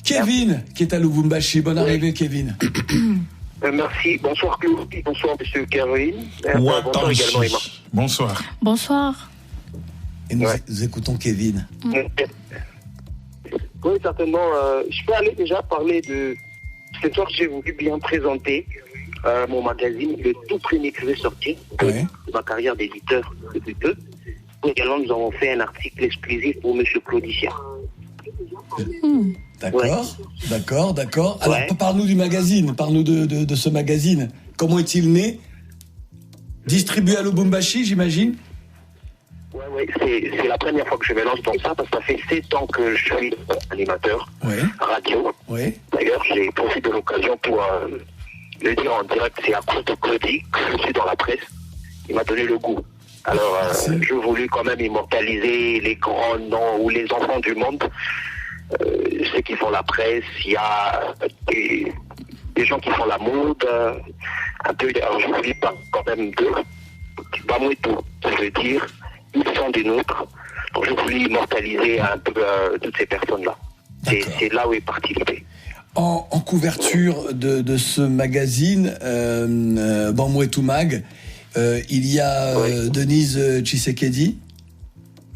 Kevin, qui est à Lubumbashi. Bonne arrivée, Kevin. Merci. Bonsoir, Claude. Bonsoir, monsieur Kevin. Bonsoir également, Emma. Bonsoir. Bonsoir. Et nous écoutons Kevin. Oui, certainement. Je peux aller déjà parler de... Ce soir, j'ai voulu bien présenter mon magazine, le tout premier que je vais sortir de ma carrière d'éditeur depuis peu. Également, nous avons fait un article exclusif pour monsieur Claudicia. D'accord. Alors, parle-nous du magazine, parle-nous de ce magazine. Comment est-il né? Distribué à Lubumbashi, j'imagine? Oui, c'est la première fois que je me lance dans ça, parce que ça fait 7 ans que je suis animateur radio. D'ailleurs, j'ai profité de l'occasion pour le dire en direct, c'est à cause de Claudie que je suis dans la presse. Il m'a donné le goût. Alors, je voulais quand même immortaliser les grands noms ou les enfants du monde. Ceux qui font la presse, il y a des gens qui font la mode, un peu, alors je ne voulais pas quand même d'eux, pas moi tout, ça veut dire, ils sont des nôtres, donc je voulais immortaliser un peu toutes ces personnes-là. C'est là où est partie l'idée. En couverture de ce magazine, Bamouetou Mag, il y a Denise Tshisekedi.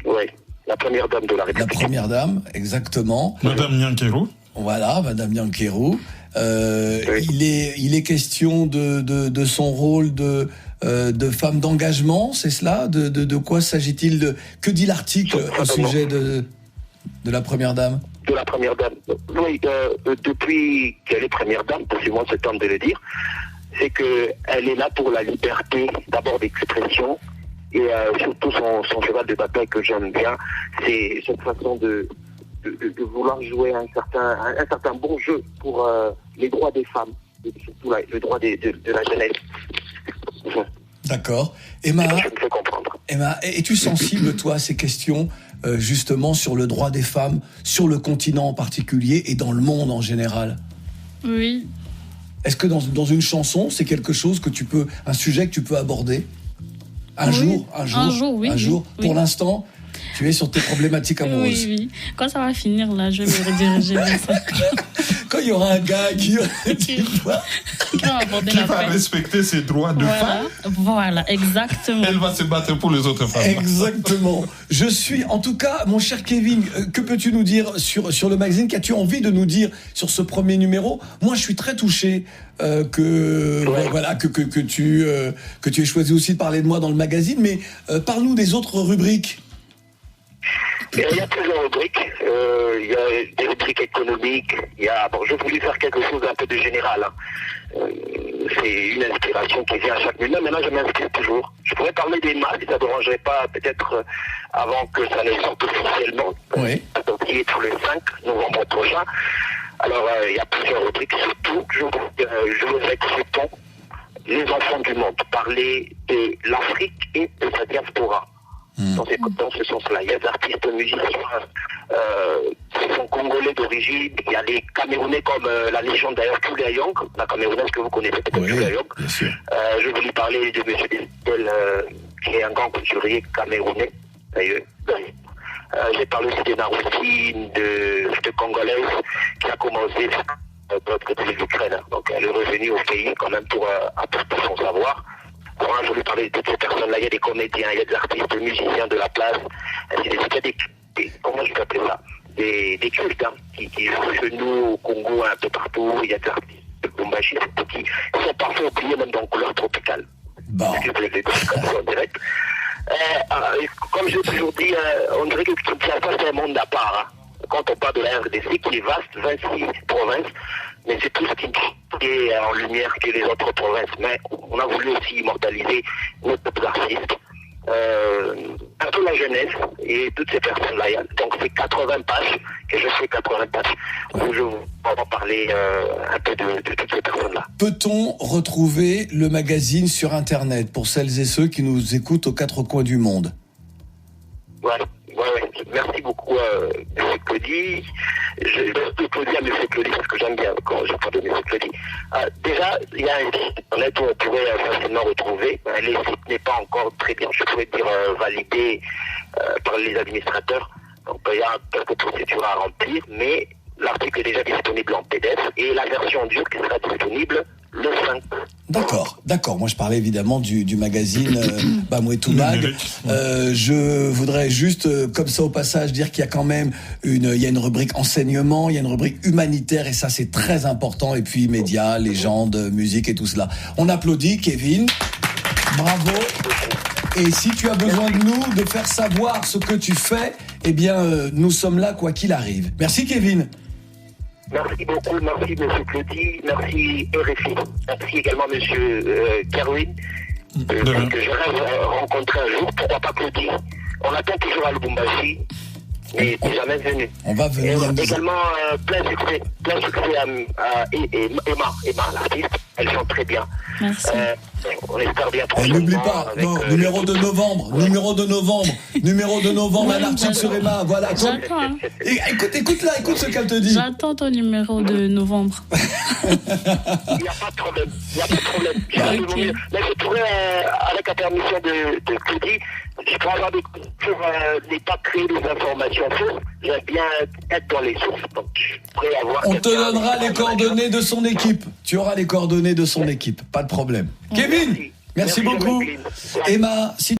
Oui. La première dame de la République. La première dame, exactement. Madame Nyankeru. Voilà, Madame Nyankeru. Il est question de son rôle de femme d'engagement, c'est cela? De quoi s'agit-il? Que dit l'article au sujet de la première dame? De la première dame. Oui, depuis qu'elle est première dame, c'est moi ce temps de le dire, c'est qu'elle est là pour la liberté, d'abord d'expression, et surtout son cheval de bataille que j'aime bien, c'est cette façon de vouloir jouer un certain bon jeu pour les droits des femmes, et surtout le droit de la jeunesse. D'accord. Emma, je me fais comprendre. Emma, es-tu sensible, toi, à ces questions, justement, sur le droit des femmes, sur le continent en particulier et dans le monde en général? Oui. Est-ce que dans une chanson, c'est quelque chose un sujet que tu peux aborder? Un jour. Pour l'instant, tu es sur tes problématiques amoureuses. Oui. Quand ça va finir, là, je vais me rediriger vers ça. Quand il y aura un gars qui va respecter ses droits de femme. Voilà, exactement. Elle va se battre pour les autres femmes. Exactement. Je suis, en tout cas, mon cher Kevin, que peux-tu nous dire sur le magazine? Qu'as-tu envie de nous dire sur ce premier numéro? Moi, je suis très touché que tu aies choisi aussi de parler de moi dans le magazine, mais parle-nous des autres rubriques. Il y a plusieurs rubriques. Il y a des rubriques économiques. Je voulais faire quelque chose un peu de général. C'est une inspiration qui vient à chaque minute. Maintenant, je m'inspire toujours. Je pourrais parler des masques, ça ne dérangerait pas peut-être avant que ça ne sorte officiellement. Donc, il est pour le 5 novembre prochain. Alors, il y a plusieurs rubriques. Surtout, je voudrais que ce ton, les enfants du monde, parler de l'Afrique et de sa diaspora. Dans ce sens-là, il y a des artistes musiciens qui sont congolais d'origine. Il y a des Camerounais comme la légende d'ailleurs Kulia Young, la Camerounaise que vous connaissez peut-être, Kulia Young. Je voulais parler de M. Destel, qui est un grand couturier camerounais d'ailleurs. J'ai parlé aussi de Naroussine, de Congolaise, qui a commencé de l'autre côté de l'Ukraine. Donc elle est revenue au pays quand même pour apporter son savoir. Alors, je voulais parler de toutes ces personnes-là. Il y a des comédiens, il y a des artistes, musiciens de la place. Il y a des comment je peux appeler ça? Des cultes qui jouent chez nous au Congo, un peu partout. Il y a des artistes de Lubumbashi qui sont parfois oubliés même dans la couleur tropicale. Je peux le dire comme ça en direct. Comme je l'ai toujours dit, on dirait que Kinshasa, c'est un monde à part. Quand on parle de la RDC, qui est vaste, 26 provinces, mais c'est plus qui est en lumière que les autres provinces. Mais on a voulu aussi immortaliser notre artistes, un peu la jeunesse et toutes ces personnes-là. Donc c'est 80 pages, que je fais 80 pages, où je vais parler un peu de toutes ces personnes-là. Peut-on retrouver le magazine sur Internet pour celles et ceux qui nous écoutent aux 4 coins du monde? Ouais. Merci beaucoup, M. Claudie. Je vais applaudir à M. Claudie parce que j'aime bien quand je parle de M. Claudie. Déjà, il y a un site internet où on pourrait facilement retrouver. Le site n'est pas encore très bien, je pourrais dire, validé par les administrateurs. Donc, il y a quelques procédures à remplir, mais l'article est déjà disponible en PDF et la version dure qui sera disponible le 5. D'accord. Moi, je parlais évidemment du magazine Bamouetou Mag. Je voudrais juste, comme ça au passage, dire qu'il y a quand même il y a une rubrique enseignement, il y a une rubrique humanitaire, et ça, c'est très important. Et puis, médias, légendes, musique et tout cela. On applaudit, Kevin. Bravo. Et si tu as besoin de nous, de faire savoir ce que tu fais, eh bien, nous sommes là, quoi qu'il arrive. Merci, Kevin. Merci beaucoup, merci monsieur Claudie, merci RFI, merci également monsieur Kerwin, que je rêve rencontrer un jour, pourquoi pas Claudie. On attend toujours à Lubumbashi, mais t'es jamais venu. On va venir. Et également plein succès à Emma, l'artiste, elle chante très bien. Merci. On espère bien prochainement. N'oublie pas, numéro de novembre, un article sur Emma, voilà. J'attends. Hein. Écoute ce qu'elle te dit. J'attends ton numéro de novembre. Il n'y a pas de problème. Okay. Mais je pourrais, avec la permission de Claudie, je pourrais avoir ne pas créer des informations fausses. J'aime bien être dans les sources. Donc, je pourrais avoir. On te donnera les coordonnées de son équipe. Tu auras les coordonnées de son équipe. Pas de problème. Kevin, merci beaucoup. Emma, si